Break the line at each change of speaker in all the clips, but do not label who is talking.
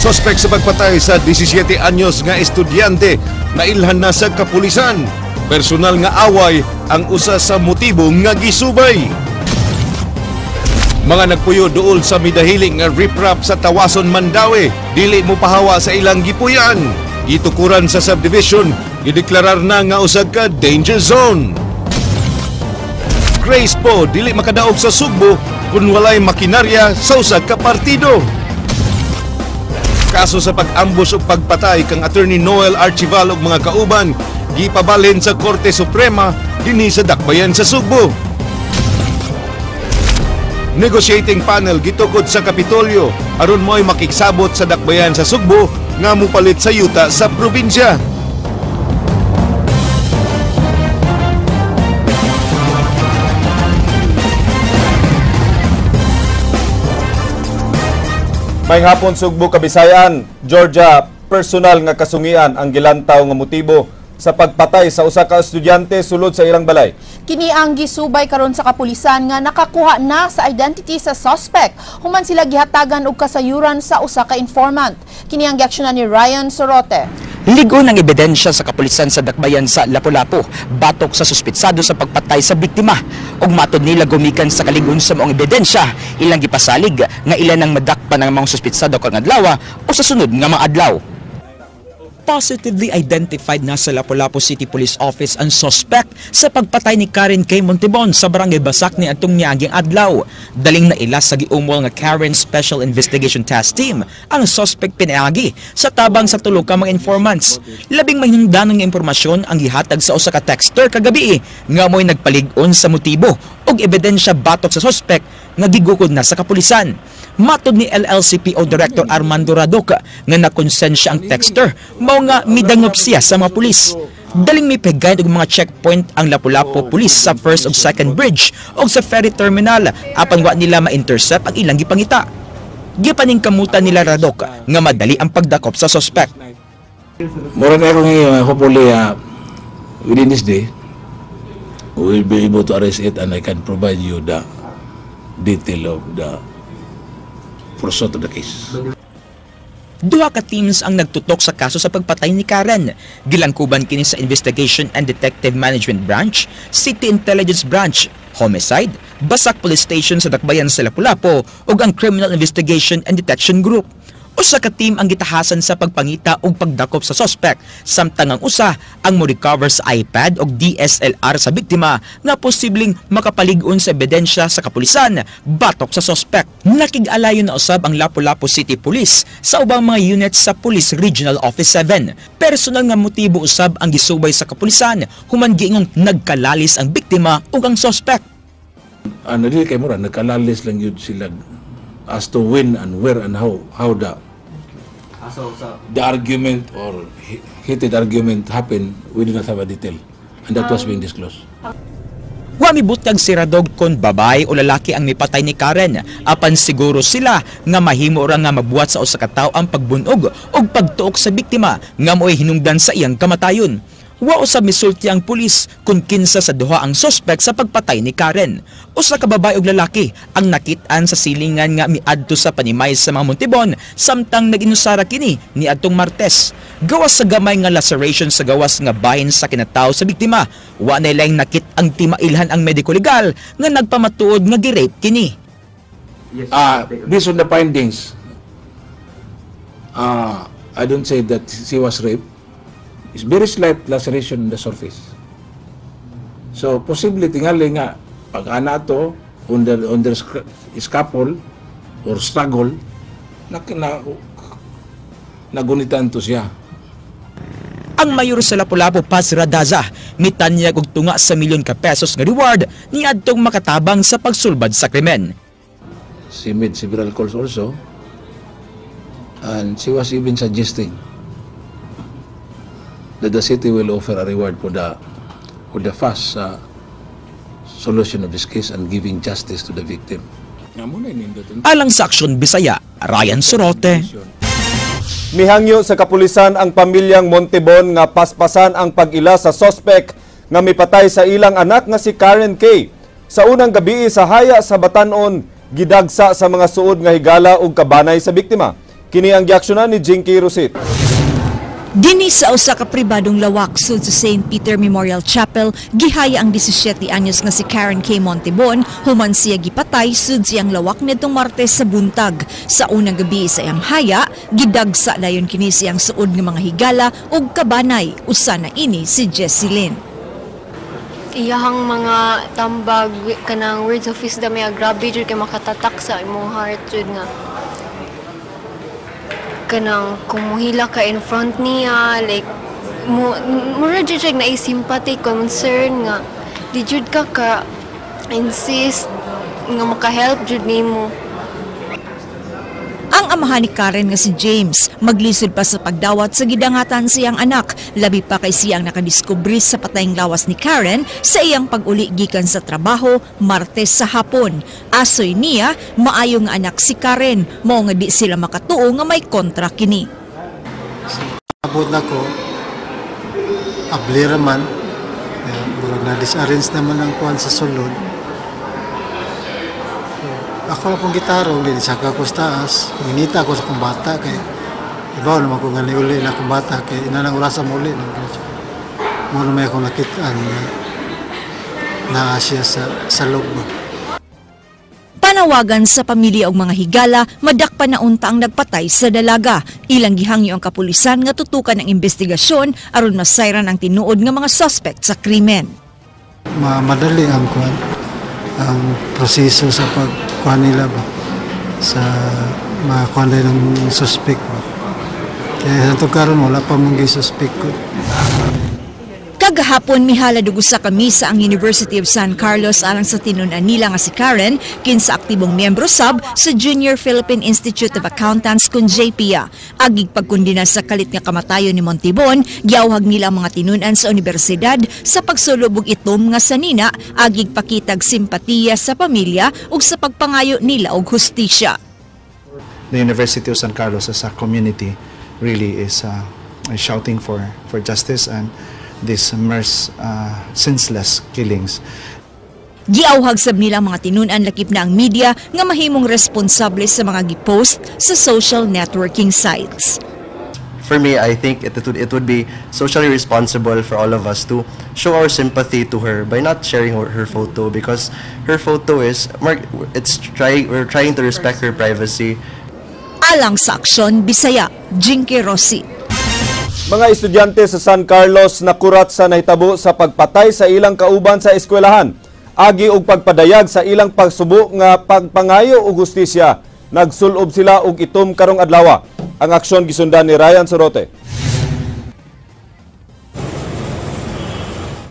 Sospek sa pagpatay sa 17 anyos nga estudyante na ilhan na sa kapulisan. Personal nga away ang usa sa motibo nga gisubay. Mga nagpuyo duol sa midahiling nga riprap sa Tawason, Mandawi, dili mo pahawa sa ilang gipuyan. Itukuran sa subdivision, gideklarar na nga usag ka danger zone. Grace po dili makadaog sa Sugbo kung walay makinarya sa usag ka partido. Kaso sa pag-ambush o pagpatay kang Attorney Noel Archival ug mga kauban, gipabalhin sa Korte Suprema dinhi sa dakbayan sa Sugbo. Negotiating panel gitukod sa Kapitolyo aron mo'y makiksabot sa dakbayan sa Sugbo nga mupalit sa yuta sa probinsya.
May hapon Sugbo, Kabisayan, Georgia, personal nga kasungian ang gilantaw nga motibo sa pagpatay sa usa ka estudyante sulod sa ilang balay.
Kini ang gisubay karon sa kapulisan nga nakakuha na sa identity sa suspect human sila gihatagan og kasayuran sa usa ka informant. Kini ang giaksyonan ni Ryan Sorote.
Ligo ng ebidensya sa kapulisan sa dakbayan sa Lapu-Lapu, batok sa suspitsado sa pagpatay sa biktima. Ug matod nila gumikan sa kaligon sa mga ebidensya, ilang gipasalig nga ilan ang madakpan ng mga suspitsado karong adlaw o sa sunod nga mga adlaw. Positively identified na sa Lapu-Lapu City Police Office ang suspect sa pagpatay ni Karen K. Montibon sa barangay Basak ni atong niaging adlaw. Daling na ila sa giumol nga Karen Special Investigation Task Team ang suspect pinaagi sa tabang sa tulo ka mga informants. Labing may hinungdanong impormasyon ang gihatag sa usa ka texter kagabi nga mo'y nagpalig-on sa motibo ug ebidensya batok sa suspect nga gigukod na sa kapulisan. Matod ni LLCPO Director Armando Radoc nga nakonsensya ang texter, mao nga midangop siya sa mga pulis. Daling may pagayad og mga checkpoint ang Lapu-Lapu Police sa first ug second bridge ug sa ferry terminal apan wa nila ma-intercept ang ilang gipangita. Gipaningkamutan nila Radoc nga madali ang pagdakop sa suspect.
Mura na ako ngayon, hopefully within this day, we will be able to arrest it and I can provide you the detail of the pursuit of the case.
Duha ka teams ang nagtutok sa kaso sa pagpatay ni Karen. Gilangkuban kini sa Investigation and Detective Management Branch, City Intelligence Branch, Homicide, Basak Police Station sa dakbayan sa Lapu-Lapu ug ang Criminal Investigation and Detection Group. Usa ka team ang gitahasan sa pagpangita ug pagdakop sa suspect, samtang ang usa ang mo-recover sa iPad ug DSLR sa biktima nga posibleng makapalig-on sa ebidensya sa kapulisan batok sa suspect. Nakig-alayon na usab ang Lapu-Lapu City Police sa ubang mga units sa Police Regional Office 7. Personal nga motibo usab ang gisubay sa kapulisan human giingong nagkalalis ang biktima ug ang suspect.
Ano dili kay mura nagkalalis lang yun sila as to when and where and how the argument or heated argument happened. We do not have a detail and that was being disclosed.
Wa mibutag si Radog kon babae o lalaki ang mipatay ni Karen, apan siguro sila nga mahimo ra nga mabuhat sa usa ka tawo ang pagbunog o pagtuok sa biktima nga mo'y hinungdan sa iyang kamatayon. Wa usab misulti ang pulis kung kinsa sa duha ang suspect sa pagpatay ni Karen. Usa ka babae ug lalaki ang nakit-an sa silingan nga miadto sa panimay sa mga Montibon samtang naginusara kini ni adtong Martes. Gawas sa gamay nga laceration sa gawas nga bahin sa kinatawo sa biktima. Wa na ilang nakit ang timailhan ang medico legal nga nagpamatuod nga gi-rape kini.
Based on the findings, I don't say that she was raped. It's very slight laceration in the surface. So possibly tingali nga pag ana to under scalpel or struggle nagunitan to siya.
Ang mayor sa Lapu-Lapu, Paz Radaza, mitanyag og tunga sa milyon ka pesos nga reward ni adtong makatabang sa pagsulbad sa krimen.
She made several calls also and she was even suggesting that the city will offer a reward for the fast solution of this case and giving justice to the victim.
Alang sa Aksyon Bisaya, Ryan Sorote.
Mihangyo sa kapulisan ang pamilyang Montibon nga paspasan ang pag-ila sa suspect nga mipatay sa ilang anak nga si Karen K. Sa unang gabi sa haya sa Batanon, gidagsa sa mga suod nga higala ug kabanay sa biktima. Kini ang giaksyonan ni Jinky Rosit.
Dinhi sa usa ka pribadong lawak sud sa St. Peter Memorial Chapel, gihaya ang 17 anyos nga si Karen K. Montibon, human siya gipatay sud siyang lawak nitong Martes sa buntag. Sa unang gabi sa iyang haya, gidagsa dayon kini siyang suod nga mga higala ug kabanay, usa na ini si Jessilyn.
Iyahang mga tambag kanang words of wisdom ya grabe jud kay makatatak sa imong heart jud nga kanang kumuhila ka in front niya, like, mura jud siya na sympathy, concern nga, di jud ka insist nga makahelp jud nimo.
Ang amahan ni Karen nga si James, maglisod pa sa pagdawat sa gidangatan sa iyang anak, labi pa kay siyang nakadiskubre sa patayng lawas ni Karen sa iyang pag-uli gikan sa trabaho Martes sa hapon. Asoy niya, maayo nga anak si Karen, mao nga di sila makatuo nga may kontra kini.
Abot na ko, ablira man, murag na disarrange naman ang kuhan sa sulod. Ako na pong gitaro, saka ko sa taas, minita ako sa kong bata, kay ibaw naman ko nga uli na kong bata, kay inanang urasa mo uli. Muna may akong nakitaan na siya sa loob.
Panawagan sa pamilya og mga higala, madakpan na unta ang nagpatay sa dalaga. Ilang gihangyo ang kapulisan nga tutukan ang investigasyon aron masayran ang tinuod nga mga suspect sa krimen.
Madali ang kuhan, ang proseso sa pagkuhan nila ba sa mga kuhan ng suspect ba. Kaya sa karon wala pa mong gisuspect ko.
Kagahapon mihala dugusa ka misa ang University of San Carlos alang sa tinun-an nila nga si Karen kinsa aktibong miyembro sab sa Junior Philippine Institute of Accountants kun JPA. Agig pagkundina sa kalit nga kamatayon ni Montibon, giawhag nila ang mga tinun-an sa universidad sa pagsulubog itom nga sanina, agig pakitag simpatiya sa pamilya ug sa pagpangayo nila og hustisya.
The University of San Carlos as a community really is shouting for justice and these senseless killings.
Giawhag sab nila mga tinun-an lakip na ang media nga mahimong responsable sa mga gipost sa social networking sites.
For me, I think it would be socially responsible for all of us to show our sympathy to her by not sharing her photo, because her photo is we're trying to respect her privacy.
Alang sa aksyon, Bisaya, Jinky Rossi.
Mga estudyante sa San Carlos nakurat sa nahitabo sa pagpatay sa ilang kauban sa eskwelahan. Agi og pagpadayag sa ilang pagsubo nga pagpangayo og hustisya. Nagsulob sila og itom karong adlaw. Ang aksyon gisundan ni Ryan Sorote.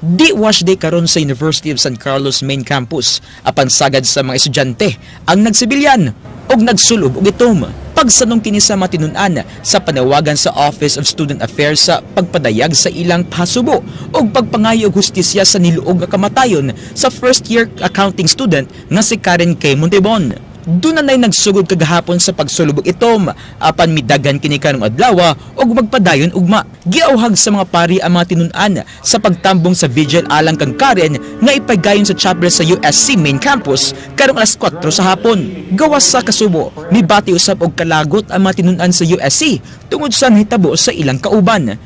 Di wash day karon sa University of San Carlos main campus apan sagad sa mga estudyante ang nagsibilyan og nagsulob og itom. Pagsanong kini sa matinun-an sa panawagan sa Office of Student Affairs sa pagpadayag sa ilang pasubo o pagpangayo og hustisya sa niluog nga kamatayon sa first year accounting student nga si Karen K. Montibon. Doon na nagsugod kagahapon sa pagsulubog itom apan midagan kini karong adlaw og magpadayon ugma. Giawhag sa mga pari ang mga tinun-an sa pagtambong sa vigil alang kang Karen nga ipagayon sa chapel sa USC main campus karong alas 4 sa hapon. Gawas sa kasubo, mibati usab og kalagot ang mga tinun-an sa USC tungod sa nahitabo sa ilang kauban.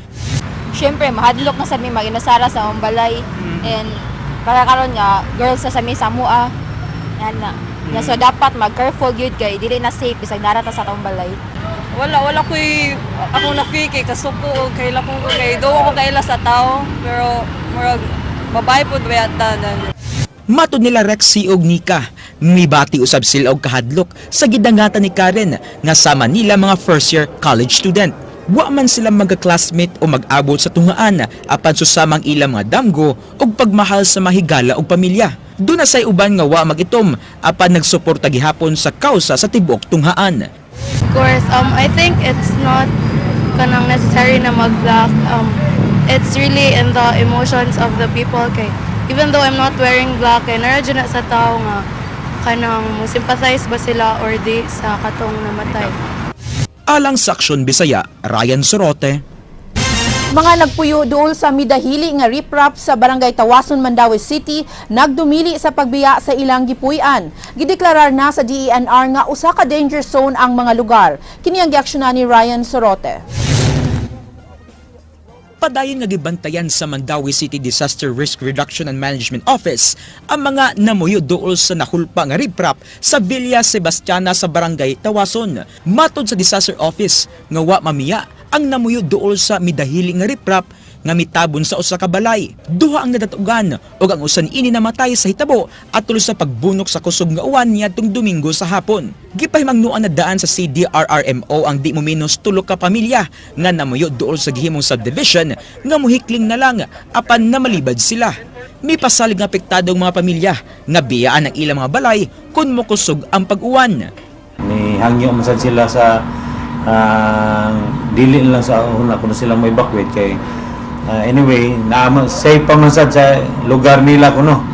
Siyempre, mahadlok na sa mi maginasara sa balay and para karon nga girls sa mi samua yan na. So dapat mag-careful gyud kay dili na safe bisag narata sa tong balay.
Wala koy ako na fake kasuko kay lakong kay do ko kaila sa tao pero murag babae pud bayata.
Matod nila Rexy og Nika, mibati usab sila og kahadlok sa gidangatan ni Karen nga sama nila mga first year college student. Wa man sila magka-classmate o mag-abot sa tungaan apan susamang ilang mga damgo og pagmahal sa mahigala og pamilya. Doon na say uban nga wa mag-itom apan nagsuporta gihapon sa kausa sa tibuok tunghaan.
Of course, I think it's not kanang necessary na mag-black. It's really in the emotions of the people kay even though I'm not wearing black kay naradyo na sa tao nga kanang sympathize ba sila or di sa katong namatay.
Alang sa Aksyon Bisaya, Ryan Sorote.
Mga nagpuyo duol sa midahili nga riprap sa Barangay Tawason, Mandaue City nagdumili sa pagbiya sa ilang gipuy-an. Gideklarar na sa DENR nga usa ka danger zone ang mga lugar. Kini ang giaksyonan ni Ryan Sorote.
Padayon nga gibantayan sa Mandaue City Disaster Risk Reduction and Management Office ang mga namuyo duol sa nahulpa nga riprap sa Villa Sebastiana sa Barangay Tawason. Matod sa Disaster Office nga wa mamiya ang namuyo duol sa midahili nga riprap nga mitabon sa usa ka balay. Duha ang nadatugan ug ang usan ini namatay sa hitabo at tulos sa pagbunok sa kusog nga uwan niadtong Domingo sa hapon. Gipahimangnuan na daan sa CDRRMO ang di mo minus 3 ka pamilya nga namuyo duol sa gihimong subdivision nga muhikling na lang apan namalibad sila. May pasalig nga apektado ang mga pamilya nga biyaan ang ilang mga balay kun mokusog ang pag-uwan.
Ni hangyo man sad sila sa dili lang sa una kuno sila mo evacuate kay anyway safe pa man sad sa lugar nila kuno.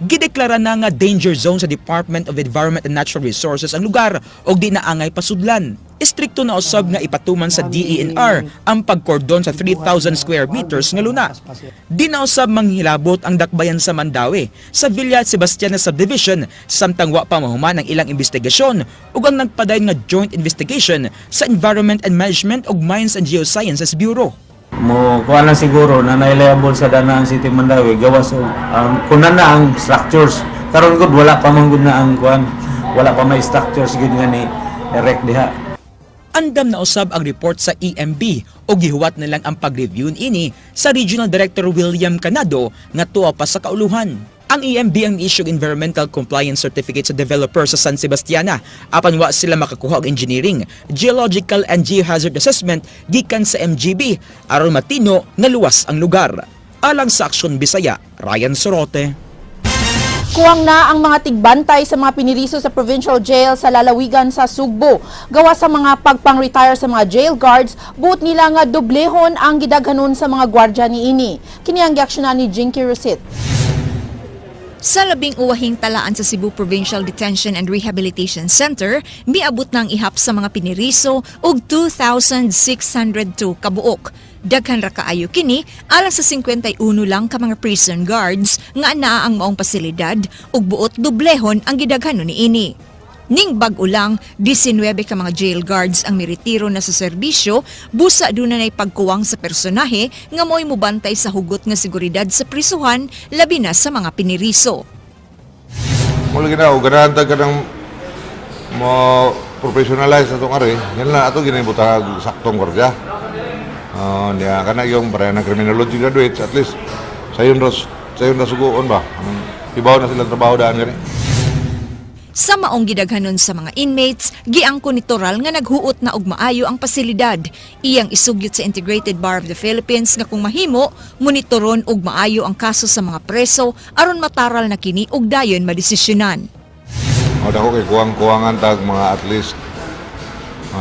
Gideklara na nga danger zone sa Department of Environment and Natural Resources ang lugar og di na angay pasudlan. Istrikto na usab nga ipatuman sa DENR ang pagkordon sa 3,000 square meters nga luna. Di na usab manghilabot ang dakbayan sa Mandaue sa Villa Sebastiana Subdivision samtang wa pa mahuman ang ilang investigasyon ug ang nagpadayon nga joint investigation sa Environment and Management ug Mines and Geosciences Bureau.
Mo kuha lang siguro na nailayable sa Danang City Mandaue gawas kunan na ang structures karon gud wala pa man gud na ang kuan wala pa may structures gud nga ni erect diha.
Andam na usab ang report sa EMB o gihuwat na lang ang pag-review ini sa Regional Director William Canado nga tuwa pa sa kauluhan. Ang EMB ang issue environmental compliance certificate sa developer sa San Sebastiana apan wa sila makakuha og engineering, geological and geohazard assessment gikan sa MGB aron matino nga luwas ang lugar. Alang sa Aksyon Bisaya, Ryan Sorote.
Kuwang na ang mga tigbantay sa mga piniriso sa provincial jail sa lalawigan sa Sugbo. Gawa sa mga pagpang-retire sa mga jail guards, buot nila nga doblehon ang gidaghanon sa mga gwardya niini. Kini ang giaksyonan ni Jinky Rusit.
Sa 11 uwahing talaan sa Cebu Provincial Detention and Rehabilitation Center, miabot na ang ihap sa mga piniriso og 2,602 kabuok. Daghan ra kaayo kini alang sa 51 lang ka mga prison guards nga anaa ang maong pasilidad ug buot dublehon ang gidaghanon niini. Ning bag-o lang 19 ka mga jail guards ang miretiro na sa serbisyo, busa dunay pagkuwang sa personahe nga mo'y mubantay sa hugot nga seguridad sa prisuhan labi na sa mga piniriso.
Mula ginaw ganahan ta kanang mo professionalize atong ari, yan lang ato ginibutang saktong gwardiya. Niya kana yung para ng criminology graduates at least sayon na suguon ba ibaw na sila trabaho daan gani.
Sa maong gidaghanon sa mga inmates, giangko ni Toral nga naghuot na og maayo ang pasilidad. Iyang isugyot sa Integrated Bar of the Philippines nga kung mahimo, monitoron og maayo ang kaso sa mga preso aron mataral na kini og dayon madesisyonan.
Dako kay kuwang-kuwangan tag mga at least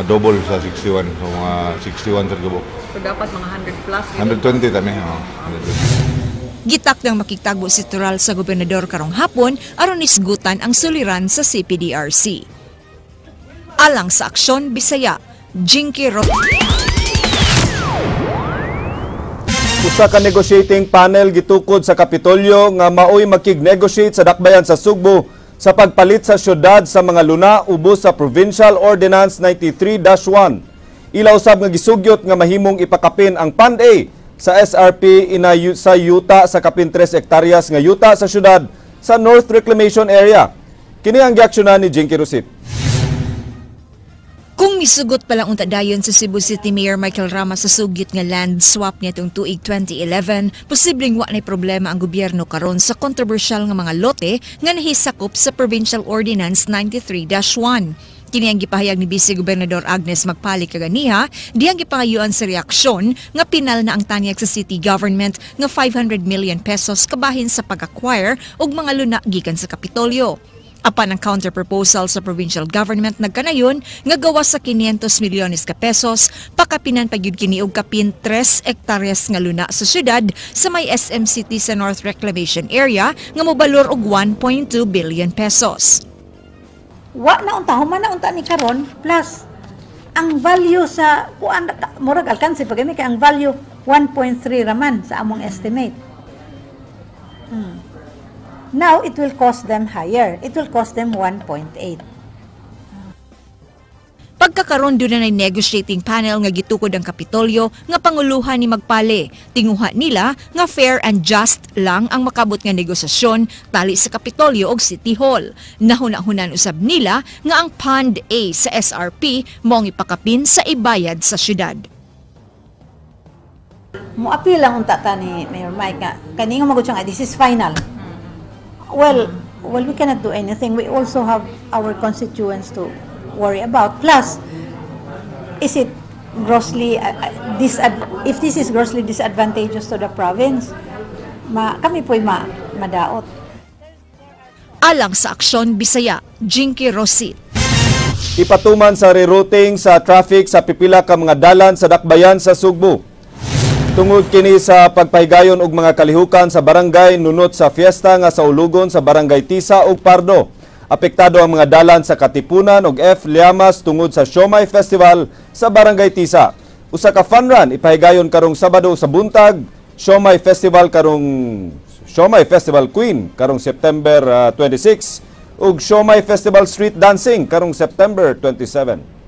double sa 61, so mga 61 sa gabok.
So dapat mga 100 plus?
120 tami, 120.
Gitak nang makitagbo si Toral sa gobernador karong hapon aron isgutan ang suliran sa CPDRC. Alang sa Aksyon Bisaya, Jinky Ro.
Usa ka negotiating panel gitukod sa Kapitolyo nga maoy makig-negotiate sa dakbayan sa Sugbo sa pagpalit sa syudad sa mga luna ubos sa Provincial Ordinance 93-1. Ilaw usab nga gisugyot nga mahimong ipakapin ang Fund A sa SRP sa yuta sa kapin 3 hektaryas nga yuta sa syudad sa North Reclamation Area. Kini ang giaksyonan ni Jinky Rusit.
Kung misugot palang unta dayon sa Cebu City Mayor Michael Rama sa sugyot nga land swap niya tong tuig 2011, posibleng wa nay problema ang gobyerno karon sa kontrobersyal nga mga lote nga nahisakop sa Provincial Ordinance 93-1. Kini ang gipahayag ni Vice Gobernador Agnes Magpali kaganiha, diyang gipangayuan sa reaksyon nga pinal na ang tanyag sa city government nga 500 million pesos kabahin sa pag-acquire og mga luna gikan sa Kapitolyo. Apan ang counter-proposal sa provincial government nagkanayon nga gawas sa 500 milyones ka pesos, pakapinan pagyud kini og kapin 3 hektaryas nga luna sa syudad sa may SM City sa North Reclamation Area nga mobalor og 1.2 billion pesos.
Wa na unta, human na unta ni karon plus ang value sa kuan murag alkanse pagani kay ang value 1.3 raman sa among estimate. Now, it will cost them higher. It will cost them 1.8.
Pagkakaroon doon na negotiating panel nga gitukod ang Kapitolyo nga panguluhan ni Magpale. Tinguha nila nga fair and just lang ang makabot nga negosasyon tali sa Kapitolyo og City Hall. Nahuna-hunan usab nila nga ang Fund A sa SRP mong ipakapin sa ibayad sa syudad.
Muapil lang unta ta ni Mayor Mike nga kaninga magud siya nga this is final. Well, we cannot do anything. We also have our constituents to worry about. Plus, is it grossly if this is grossly disadvantageous to the province, kami po'y madaot.
Alang sa Aksyon Bisaya, Jinky Rosit.
Ipatuman sa rerouting sa traffic sa pipila ka mga dalan sa dakbayan sa Sugbo. Tungod kini sa pagpahigayon og mga kalihukan sa barangay nunot sa fiesta nga sa ulugon sa barangay Tisa ug Pardo. Apektado ang mga dalan sa Katipunan ug F. Llamas tungod sa Siomai Festival sa Barangay Tisa. Usa ka fun run ipahigayon karong Sabado sa buntag, Siomai Festival Queen karong September 26 ug Siomai Festival Street Dancing karong September 27.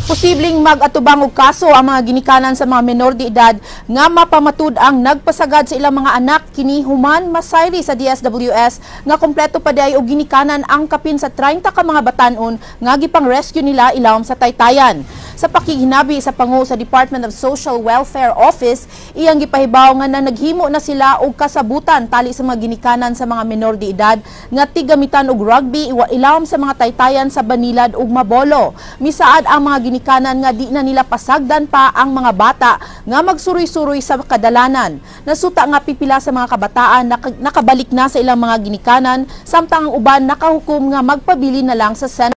Posibleng mag-atubang og kaso ang mga ginikanan sa mga menor de edad nga mapamatud ang nagpasagad sa ilang mga anak kini human masayri sa DSWS nga kompleto pa diay og ginikanan ang kapin sa 30 ka mga batan-on nga gipang-rescue nila ilawom sa Taytayan. Sa pakiginabi sa pangu sa Department of Social Welfare Office, iyang gipahibaw nga naghimo na sila og kasabutan tali sa mga ginikanan sa mga menor de edad nga tigamitan og rugby ilawom sa mga Taytayan sa Banilad ug Mabolo. Misaad ang mga ginikanan nga di na nila pasagdan pa ang mga bata nga magsuroy-suroy sa kadalanan. Nasuta nga pipila sa mga kabataan nakabalik na sa ilang mga ginikanan samtang ang uban nakahukom nga magpabili na lang sa center.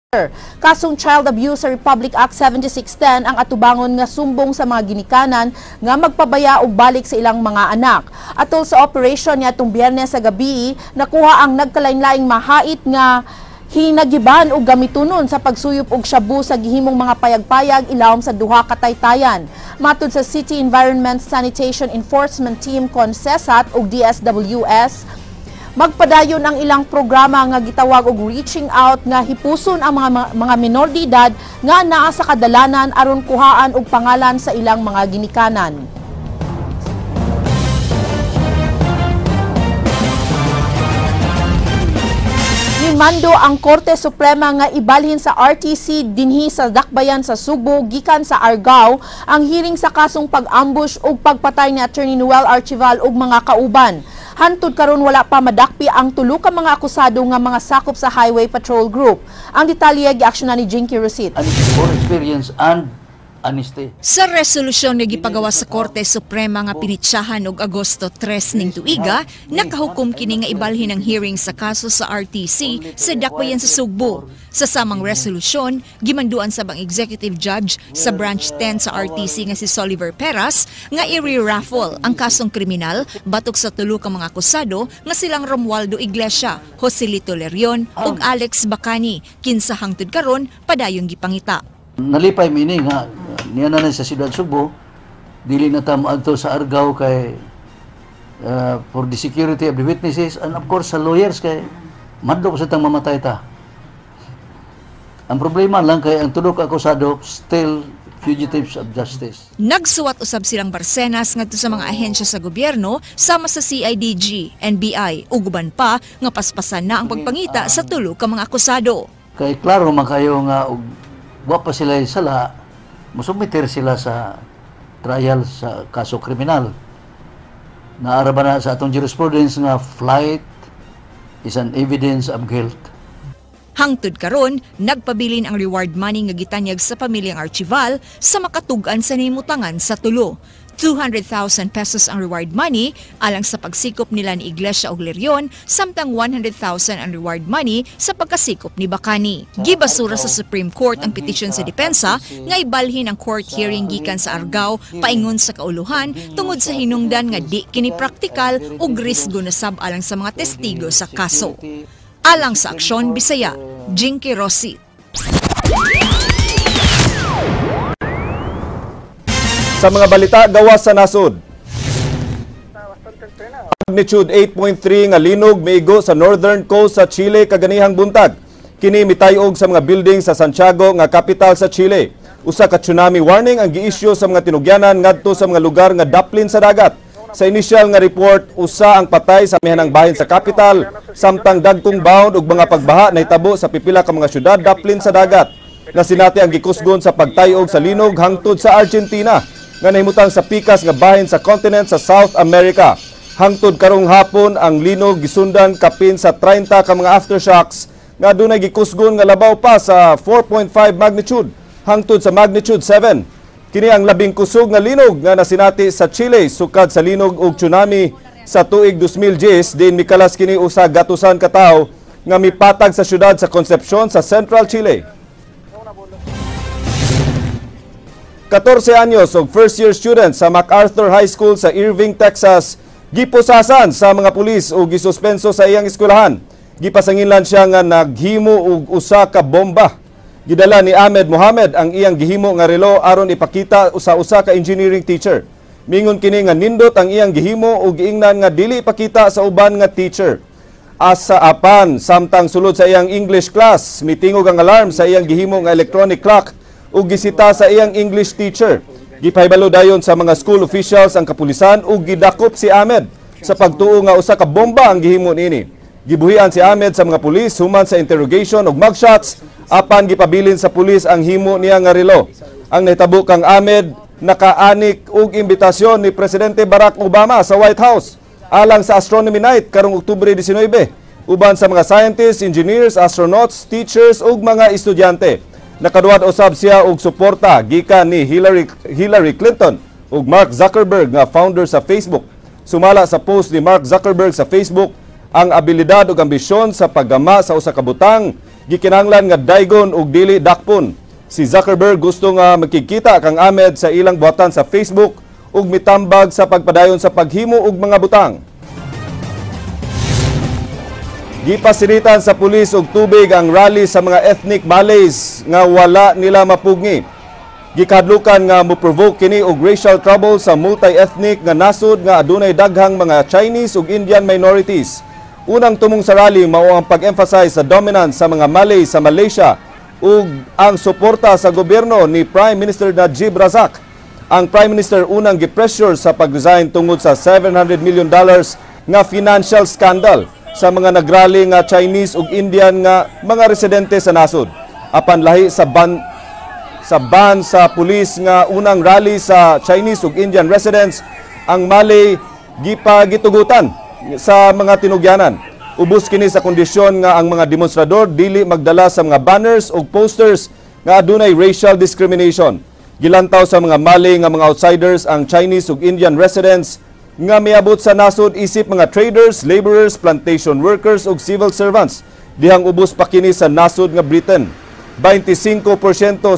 Kasong Child Abuse sa Republic Act 7610 ang atubangon nga sumbong sa mga ginikanan nga magpabaya og balik sa ilang mga anak. Atol sa operation niya itong Biyernes sa gabi, nakuha ang nagkalain-laing mahait nga hinagiban og gamitunon sa pagsuyop og shabu sa gihimong mga payag-payag ilawom sa duha ka Taytayan. Matud sa City Environment Sanitation Enforcement Team CONSESAT ug DSWS, magpadayon ang ilang programa nga gitawag og reaching out nga hipuson ang mga menor de edad nga naa sa kadalanan aron kuhaan og pangalan sa ilang mga ginikanan. Mando ang Korte Suprema nga ibalhin sa RTC dinhi sa dakbayan sa Sugbo gikan sa Argao ang hearing sa kasong pag-ambush ug pagpatay ni Attorney Noel Archival ug mga kauban. Hantud karon wala pa madakpi ang tulo ka mga akusado nga mga sakop sa Highway Patrol Group. Ang detalye giaksyonan ni Jinky Rosit.
Experience and honesty.
Sa resolusyon nga gipagawa sa Korte Suprema nga pinitsahan og Agosto 3 ning tuiga, nakahukom kini nga ibalhin ang hearing sa kaso sa RTC sa dakbayan sa Sugbo. Sa samang resolusyon, gimanduan sa bang executive judge sa branch 10 sa RTC nga si Soliver Peras nga i-raffle ang kasong kriminal batok sa tulo ka mga akusado nga silang Romualdo Iglesia, Joselito Lerion ug Alex Bacani kinsa hangtod karon padayong gipangita.
Nalipay mini nga niya na sa Siyudad Sugbo, dili na ta moadto sa Argao kay for the security of the witnesses and of course sa lawyers kay madlo sa tang mamatay ta. Ang problema lang kay ang tulo ka akusado still fugitives of justice.
Nagsuwat usab silang barsenas ngadto sa mga ahensya sa gobyerno sama sa CIDG, NBI ug uban pa nga paspasan na ang pagpangita sa tulo ka mga akusado.
Kay klaro man kayo nga wa pa sila sala, musumiter sila sa trial sa kaso kriminal. Naaraba na sa atong jurisprudence nga flight is an evidence of guilt.
Hangtod karon, nagpabilin ang reward money nga gitanyag sa pamilyang Archival sa makatug-an sa nimutangan sa tulo. 200,000 pesos ang reward money alang sa pagsikop nila ni Iglesia og Lerion, samtang 100,000 ang reward money sa pagkasikop ni Bacani. Gibasura sa Supreme Court ang petisyon sa depensa nga ibalhin ang court hearing gikan sa Argao paingon sa kauluhan tungod sa hinungdan nga di kini praktikal ug risgo na sab alang sa mga testigo sa kaso. Alang sa Aksyon Bisaya, Jinky Rosit.
Sa mga balita gawas sa nasod. Magnitude 8.3 nga linog miigo sa northern coast sa Chile kaganihang buntag. Kini mitayog sa mga building sa Santiago nga capital sa Chile. Usa ka tsunami warning ang gi-issue sa mga tinugyanan ngadto sa mga lugar nga daplin sa dagat. Sa initial nga report, usa ang patay sa mihanang bahin sa capital, samtang dagkong bound ug mga pagbaha nahitabo sa pipila ka mga syudad daplin sa dagat. Nga sinati ang gikusgon sa pagtayog sa linog hangtod sa Argentina, nga nahimutang sa pikas nga bahin sa continent sa South America. Hangtod karong hapon ang linog gisundan kapin sa 30 ka mga aftershocks nga dunay gikusgon nga labaw pa sa 4.5 magnitude hangtod sa magnitude 7. Kini ang labing kusog nga linog nga nasinati sa Chile sukad sa linog ug tsunami sa tuig 2010 din mikalas kini usa gatusan ka tawo nga mipatag sa syudad sa Concepcion sa Central Chile. 14 anyos og first year student sa MacArthur High School sa Irving, Texas, gipusasan sa mga pulis ug gisuspenso sa iyang eskwelahan. Gipasanginlan siya nga naghimo og usa ka bomba. Gidala ni Ahmed Mohamed ang iyang gihimo nga relo aron ipakita sa usa ka engineering teacher. Mingon kini nga nindot ang iyang gihimo ug giingnan nga dili ipakita sa uban nga teacher. Asa apan samtang sulod sa iyang English class, mitingog ang alarm sa iyang gihimo nga electronic clock ug gisita sa iyang English teacher. Gipahibalo dayon sa mga school officials ang kapulisan ug gidakop si Ahmed sa pagtuo nga usa ka bomba ang gihimo niini. Gibuhian si Ahmed sa mga pulis human sa interrogation ug mugshots apan gipabilin sa pulis ang himo niya nga relo. Ang nahitabo kang Ahmed nakaanik og imbitasyon ni Presidente Barack Obama sa White House alang sa Astronomy Night karong Oktubre 19 uban sa mga scientists, engineers, astronauts, teachers ug mga estudyante. Nakaduwad usab siya og suporta gikan ni Hillary Clinton ug Mark Zuckerberg nga founder sa Facebook. Sumala sa post ni Mark Zuckerberg sa Facebook, ang abilidad ug ambisyon sa paggama sa usa ka butang gikinahanglan nga daygon ug dili dakpon. Si Zuckerberg gusto nga makikita kang Ahmed sa ilang buhatan sa Facebook ug mitambag sa pagpadayon sa paghimo og mga butang. Gipasiritan sa pulis og tubig ang rally sa mga ethnic Malays nga wala nila mapugni. Gikadlukan nga mo-provoke kini og racial trouble sa multi-ethnic nga nasod nga adunay daghang mga Chinese ug Indian minorities. Unang tumong sa rally mao ang pag-emphasize sa dominance sa mga Malay sa Malaysia ug ang suporta sa gobyerno ni Prime Minister Najib Razak. Ang Prime Minister unang gipressure sa pag-resign tungod sa $700 million nga financial scandal sa mga nagrally nga Chinese ug Indian nga mga residente sa nasod. Apan lahi sa ban sa pulis nga unang rally sa Chinese ug Indian residents, ang Malay gipagitugutan sa mga tinugyanan. Ubos kini sa kondisyon nga ang mga demonstrador dili magdala sa mga banners ug posters nga adunay racial discrimination. Gilantaw sa mga Malay nga mga outsiders ang Chinese ug Indian residents nga miabot sa nasod isip mga traders, laborers, plantation workers ug civil servants. Dihang ubos pa kini sa nasod nga Britain. 25%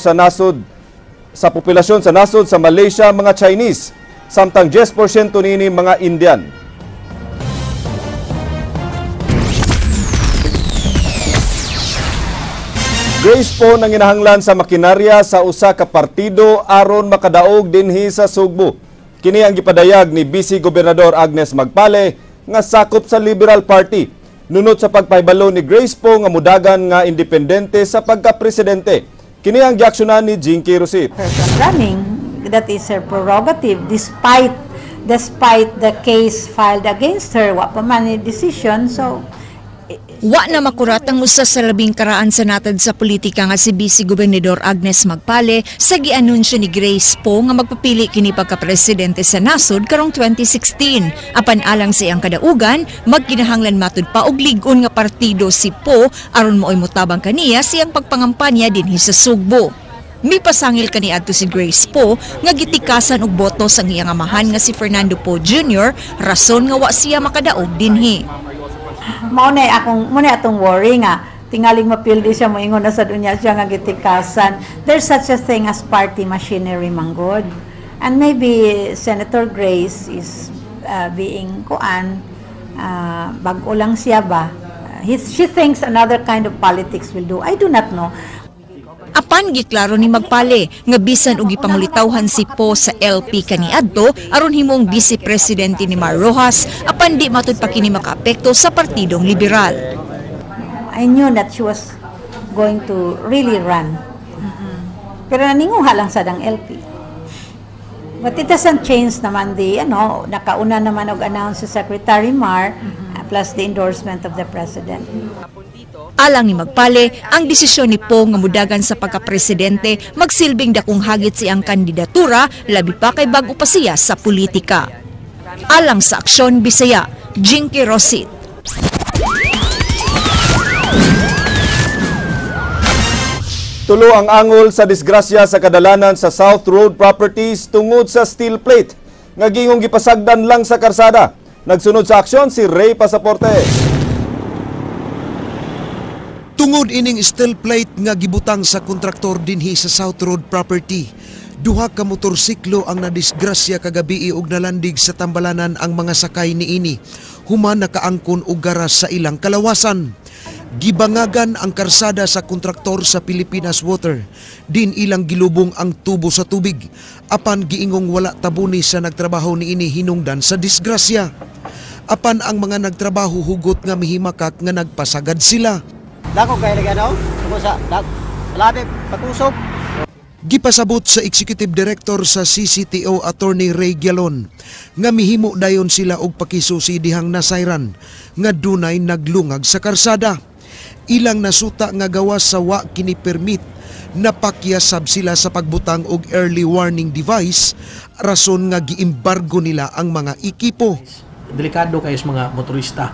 sa nasod sa populasyon sa nasod sa Malaysia mga Chinese, samtang 10% nini mga Indian. Grace po nang inahanglan sa makinarya sa usa ka partido aron makadaog dinhi sa Sugbo. Kini ang gipadayag ni Vice Gobernador Agnes Magpale nga sakop sa Liberal Party. Nunot sa pagpahibalo ni Grace po nga mudagan nga independente sa pagka-presidente. Kini ang giaksyonan ni Jinky Rosit.
Person running, that is her prerogative despite the case filed against her, wa pa man ni decision. So
wa na makurat ang usa sa labing karaan sa natad sa politika nga si Vice Gobernador Agnes Magpale sa gianunsyo ni Grace Po nga magpapili kini pagka-presidente sa nasod karong 2016. Apan alang sa iyang kadaugan, magkinahanglan matud pa og lig-on nga partido si Po aron mo'y mutabang kaniya siyang pagpangampanya dinhi sa Sugbo. Mipasangil kaniadto si Grace Po nga gitikasan og boto sa iyang amahan nga si Fernando Po Jr. rason nga wa siya makadaog dinhi.
Mao na atong worry nga tingaling mapildi siya moingon na sa dunya siya nga gitikasan. There's such a thing as party machinery manggod, and maybe Senator Grace is being bag-o lang siya ba, she thinks another kind of politics will do. I do not know.
Apan giklaro ni Magpale nga bisan og ipangulitawhan si Po sa LP kaniadto aron himong Vice Presidente ni Mar Rojas apan di matud pa kini makaapekto sa Partidong Liberal.
I knew that she was going to really run. Pero naninguha lang sa dang LP. But it doesn't change naman nakauna naman og announce si Secretary Mar plus the endorsement of the President.
Alang ni Magpale, ang desisyon ni Po nga mudagan sa pagka-presidente magsilbing dakong hagit siyang kandidatura labi pa kay bag-o pa siya sa politika. Alang sa Aksyon Bisaya, Jinky Rosit.
Tulo ang angol sa disgrasya sa kadalanan sa South Road Properties tungod sa steel plate nga gingong gipasagdan lang sa karsada. Nagsunod sa aksyon si Ray Pasaporte.
Tungod ining steel plate nga gibutang sa kontraktor dinhi sa South Road Property, duha ka motorsiklo ang nadisgrasya kagabi og nalandig sa tambalanan ang mga sakay niini. Human nakaangkon og garas sa ilang kalawasan. Gibangagan ang karsada sa kontraktor sa Pilipinas Water. Din ilang gilubong ang tubo sa tubig. Apan giingong wala tabuni sa nagtrabaho niini hinungdan sa disgrasya. Apan ang mga nagtrabaho hugot nga mihimakak nga nagpasagad sila.
Dako kay lagano, tumo sa labi patusok.
Gipasabot sa Executive Director sa CCTO Attorney Ray Gialon nga mihimo dayon sila og pakisusi dihang nasayran nga dunay naglungag sa karsada. Ilang nasuta nga gawas sa wa kini permit napakyasab sila sa pagbutang og early warning device rason nga giembargo nila ang mga ekipo.
Delikado kayo sa mga motorista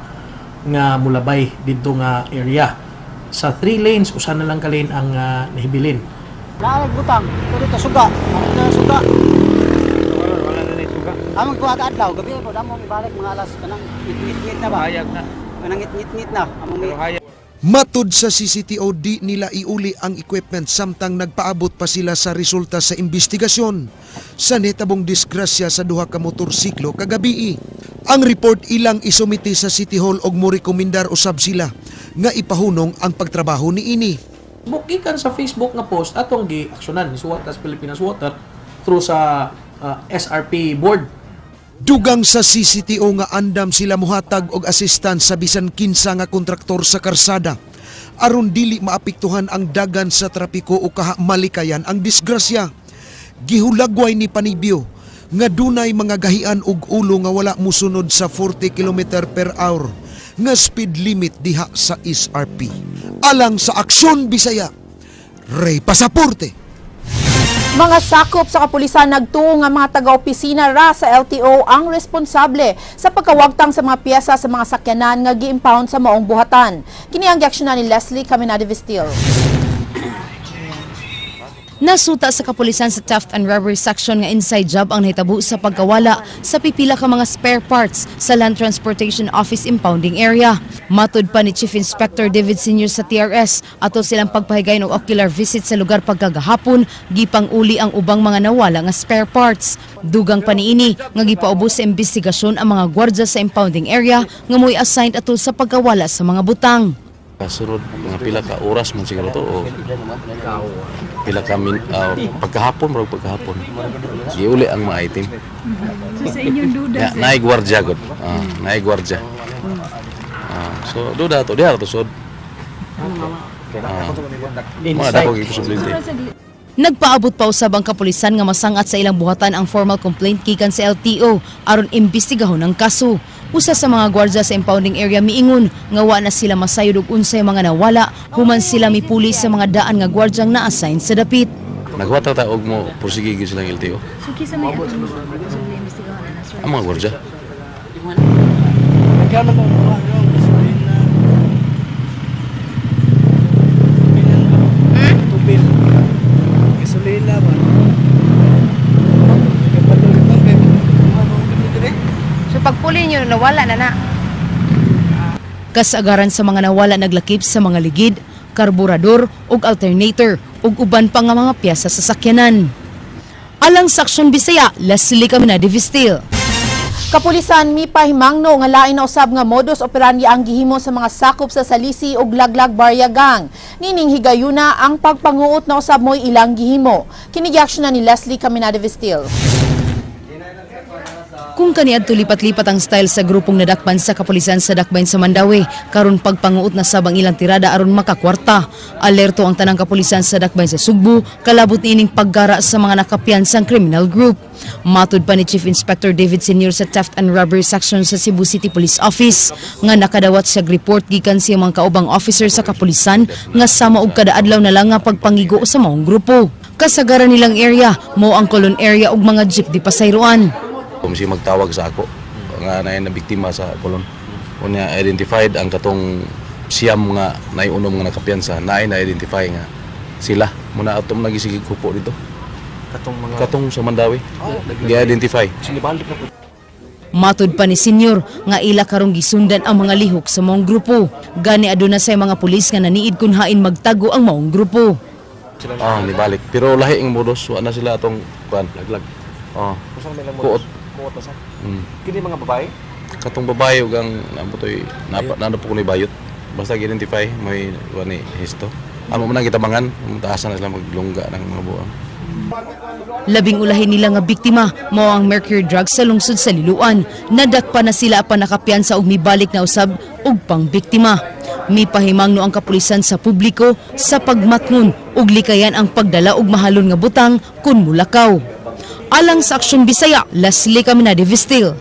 nga mulabay dito nga area. Sa 3 lanes usa na lang kalin ang nahibilin.
Nagbutang, dito suga, suga. Wala na suga. Among tuwag adlaw gabi ko damo ibalik mga alas kanang ngit-ngit na ba? Hayag na. Kanang ngit-ngit na among
Matud sa CCTO di nila iuli ang equipment samtang nagpaabot pa sila sa resulta sa investigasyon sa netabong disgrasya sa duha ka motorsiklo kagabi. Ang report ilang isumiti sa City Hall og morekomendar usab sila nga ipahunong ang pagtrabaho niini.
Bukikan sa Facebook nga post atong gi-aksyonan ni Suwatas Pilipinas Water through sa SRP board.
Dugang sa CCTO nga andam sila muhatag og assistance sa bisan kinsa nga kontraktor sa karsada aron dili maapektuhan ang dagan sa trapiko o malikayan ang disgrasya. Gihulagway ni Panibio nga dunay mga gahian og ulo nga wala musunod sa 40 km/h nga speed limit diha sa SRP. Alang sa Aksyon Bisaya, Ray Pasaporte.
Mga sakop sa kapulisan nagtuo nga mga taga-opisina ra sa LTO ang responsable sa pagkawagtang sa mga piyesa sa mga sakyanan nga gi-impound sa maong buhatan. Kini ang giaksyonan ni Leslie Caminada Vistil.
Nasuta sa kapulisan sa Theft and Robbery Section nga inside job ang nahitabo sa pagkawala sa pipila ka mga spare parts sa Land Transportation Office impounding area. Matud pa ni Chief Inspector David Senior sa TRS ato silang pagpahigay ng ocular visit sa lugar pagkagahapon, gipang uli ang ubang mga nawala nga spare parts. Dugang pa niini nga gipaubos sa investigasyon ang mga gwardya sa impounding area nga mo'y assigned ato sa pagkawala sa mga butang.
Kasunod mga pila ka oras man siguro to o pila ka pagkahapon giuli ang mga item.
So sa inyong duda
naay gwardiya gud. Naay gwardiya. So duda to diha to sud. Mga dako giposibility.
Nagpaabot pa usab ang kapulisan nga masangat sa ilang buhatan ang formal complaint gikan sa LTO aron imbestigahon ang kaso. Usa sa mga gwardya sa impounding area miingon nga wa na sila masayod og unsay mga nawala human sila mipuli sa mga daan nga gwardyang na-assign sa dapit.
Nagwata ta og mo pursige gyud silang LTO.
So kisa may imbestigahon na
ang mga gwardya.
Gasolina ba?
So pagpuli nyo, nawala na. Kasagaran sa mga nawala naglakip sa mga ligid, karburador ug alternator ug uban pa nga mga piyesa sa sakyanan. Alang sa Aksyon Bisaya, Leslie Caminada Vistil.
Kapulisan mipahimangno nga lain na usab nga modus operandi ang gihimo sa mga sakop sa Salisi ug Laglag Baryagang. Nining higayuna ang pagpanguot na usab mo'y ilang gihimo. Kini giaksyon na ni Leslie Caminada Vistil.
Kung kaniadto lipat-lipat ang style sa grupong nadakpan sa kapulisan sa Dakbayn sa Mandawi, karon pagpanguot na sabang ilang tirada aron makakwarta. Alerto ang tanang kapulisan sa Dakbayn sa Sugbo, kalabot niining paggara sa mga nakapiyansang criminal group. Matud pa ni Chief Inspector David Senior sa Theft and Robbery Section sa Cebu City Police Office nga nakadawat siya report gikan sa mga kaubang officer sa kapulisan nga sama og kada adlaw na lang nga pagpangigo sa maong grupo. Kasagaran nilang area mao ang Colon area ug mga jeep di pasayroan.
Kung siya magtawag sa ako nga na biktima sa Colon, unya identified ang katong siyam nga naiunom nga nakapiyansa na identify nga sila muna atom nagisigig kupo dito katong sa Mandawi gi-identify.
Matud pa ni Senior nga ila karong gisundan ang mga lihok sa maong grupo. Gani aduna say mga pulis nga naniid kun hain magtago ang maong grupo.
Nibalik pero lahi ang modus wa na sila atong kuan laglag. Kuot sa.
Kini mga babae?
Katong babae ug ang nabutoy nano po kuno bayot. Basta identify may wani histo. Amo man gitabangan, taasan na sila maglungga ng mga buang.
Labing ulahin nila nga biktima mao ang mercury drugs sa lungsod sa Liloan. Nadakpa na sila apan nakapiyansa og mibalik na usab og pang biktima. Mipahimangno ang kapulisan sa publiko sa pagmatngon ug likayan ang pagdala og mahalon nga butang kun mulakaw. Alang sa Aksyon Bisaya, Leslie Caminada Vistil.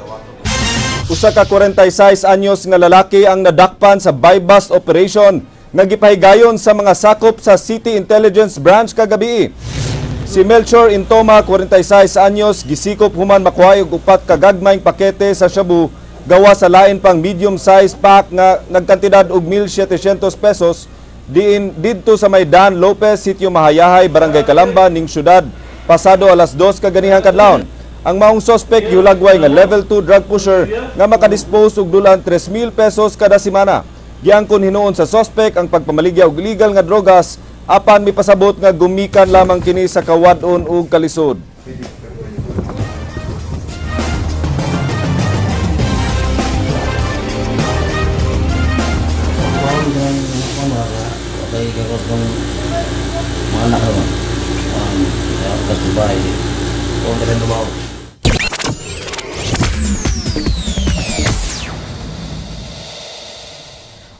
Usa ka 46 anyos nga lalaki ang nadakpan sa buy-bust operation nga gipahigayon sa mga sakop sa City Intelligence Branch kagabi. Si Melchor Intoma, 46 anyos, gisikop human makuha og upat ka gagmayng pakete sa shabu gawa sa lain pang medium-size pack nga nagkantidad og 1,700 pesos diin didto sa may Dan Lopez, Sitio Mahayahay, Barangay Calamba, ning syudad. Pasado alas 2 kaganihang kadlawon. Ang maong suspect giulagway nga level 2 drug pusher nga makadispose og dulan 3,000 pesos kada semana. Giangkon hinuon sa suspect ang pagpamaligya og illegal nga drogas apan mipasabot nga gumikan lamang kini sa kawad-on ug kalisod.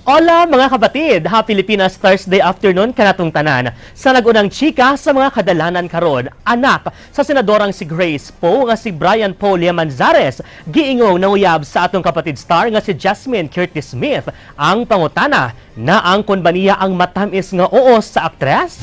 Hola mga kapatid! Happy Pilipinas Thursday afternoon kanatong tanan. Sa nagunang chika sa mga kadalanan karon, anak sa senadorang si Grace Poe nga si Brian Paul Manzares, giingong nauyab sa atong kapatid star nga si Jasmine Curtis Smith. Ang pangutana, naangkon ba niya ang matamis nga oo sa aktres?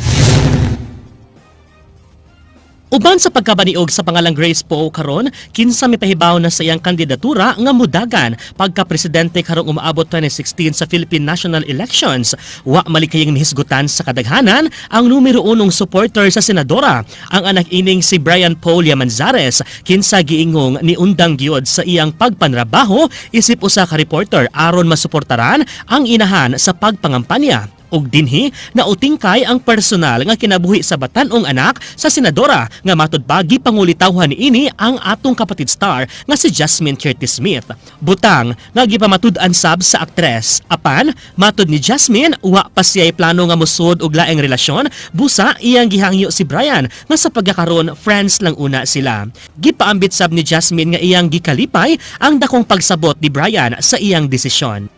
Uban sa pagkabaniog sa pangalang Grace Poe karon, kinsa mipahibaw na sa iyang kandidatura nga mudagan pagka-presidente karong umaabot 2016 sa Philippine National Elections. Wa malikayang nihisgutan sa kadaghanan ang numero 1 supporter sa senadora, ang anak ining si Brian Paul Manzares, kinsa giingong ni undang gyud sa iyang pagpanrabaho isip usa ka reporter aron masuportaran ang inahan sa pagpangampanya. Og dinhi nautingkay ang personal nga kinabuhi sa batan-ong anak sa senadora nga matud pa gipangulitawhan niini ang atong kapatid star nga si Jasmine Curtis Smith. Butang nga gipamatud-an sab sa aktres. Apan matud ni Jasmine wa pa siya'y plano nga musud og laing relasyon, busa iyang gihangyo si Brian nga sa pagkakaron friends lang una sila. Gipaambit sab ni Jasmine nga iyang gikalipay ang dakong pagsabot ni Brian sa iyang desisyon.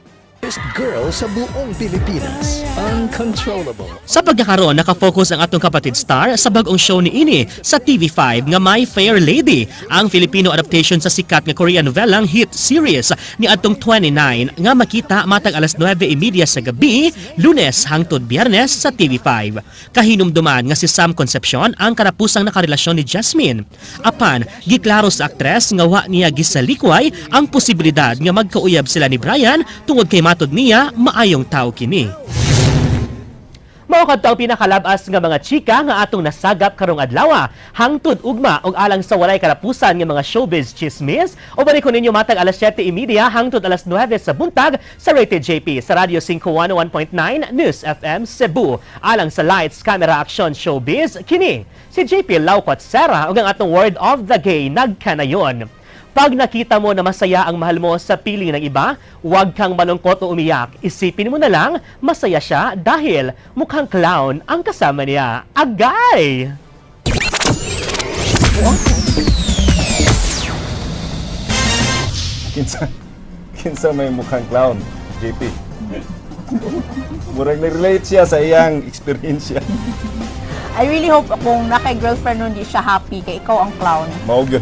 Girl sa buong Pilipinas, uncontrollable.
Sa pagkakaroon, nakafocus ang atong kapatid star sa bagong show ni ini sa TV5 nga My Fair Lady, ang Filipino adaptation sa sikat nga Korean novelang hit series ni atong 29 nga makita matag alas 9:30 sa gabi, Lunes hangtod Biyernes sa TV5. Kahinumduman nga si Sam Concepcion ang karapusang nakarelasyon ni Jasmine. Apan, giklaro sa aktres nga wa niya gisalikway ang posibilidad nga magkauyab sila ni Brian tungod kay matod niya maayong tao kini. Mao kadto ang pinakalabas nga mga chika nga atong nasagap karong adlaw, hangtod ugma og alang sa walay karapusan nga mga showbiz chismis. O balik ko ninyo matag alas 7:30 hangtod alas 9 sa buntag sa Rated JP sa Radio 511.9 News FM Cebu. Alang sa Lights, Camera, Action, Showbiz, kini si JP Laupat Serra ug ang atong word of the day nagkanayon. Pag nakita mo na masaya ang mahal mo sa piling ng iba, huwag kang malungkot o umiyak. Isipin mo na lang, masaya siya dahil mukhang clown ang kasama niya. Agay!
Kinsa may mukhang clown, JP. Murag na-relate siya sa iyang experience.
I really hope kung naka-girlfriend nun, di siya happy kay ikaw ang clown.
Maugyod.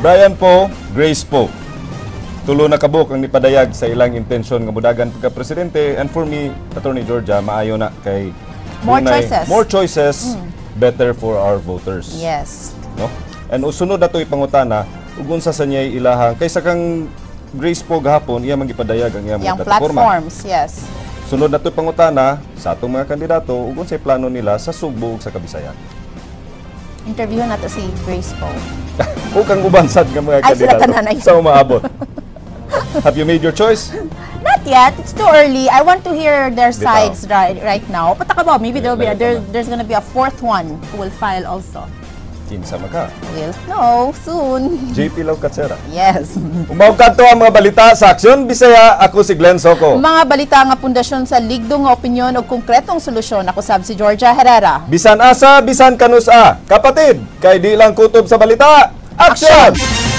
Brian po, Grace po. Tulo na kabuk ang nipadayag sa ilang intensyon nga mudagan pagka-presidente. And for me, Attorney Georgia, maayo na kay
More choices.
More choices, better for our voters.
Yes.
No? And usunod na ito ipangutana, ugunsa sa niya ilahang, kaysa kang Grace po gahapon, iya magipadayag ang iyang
Yung
plataforma.
platforms, yes.
Sunod na ito pangutana sa atong mga kandidato, ugon sa plano nila sa Sugbo ug sa Kabisayan.
Interviewin nato si Grace po.
O kang ubansad ng mga
Ay, sila
kandidato
tanan ay.
sa umaabot. Have you made your choice?
Not yet. It's too early. I want to hear their
Bitaw.
sides right now. Patakabaw, maybe there's gonna be a fourth one who will file also.
Kinsa maka?
We'll know soon.
JP Lau Katsera.
Yes.
Umawag kanto ang mga balita sa Aksyon Bisaya. Ako si Glenn Soco.
Mga balita nga pundasyon sa ligdo nga opinyon o konkretong solusyon. Ako sab si Georgia Herrera.
Bisan asa, bisan kanusa. Kapatid, kay di lang kutob sa balita. Aksyon!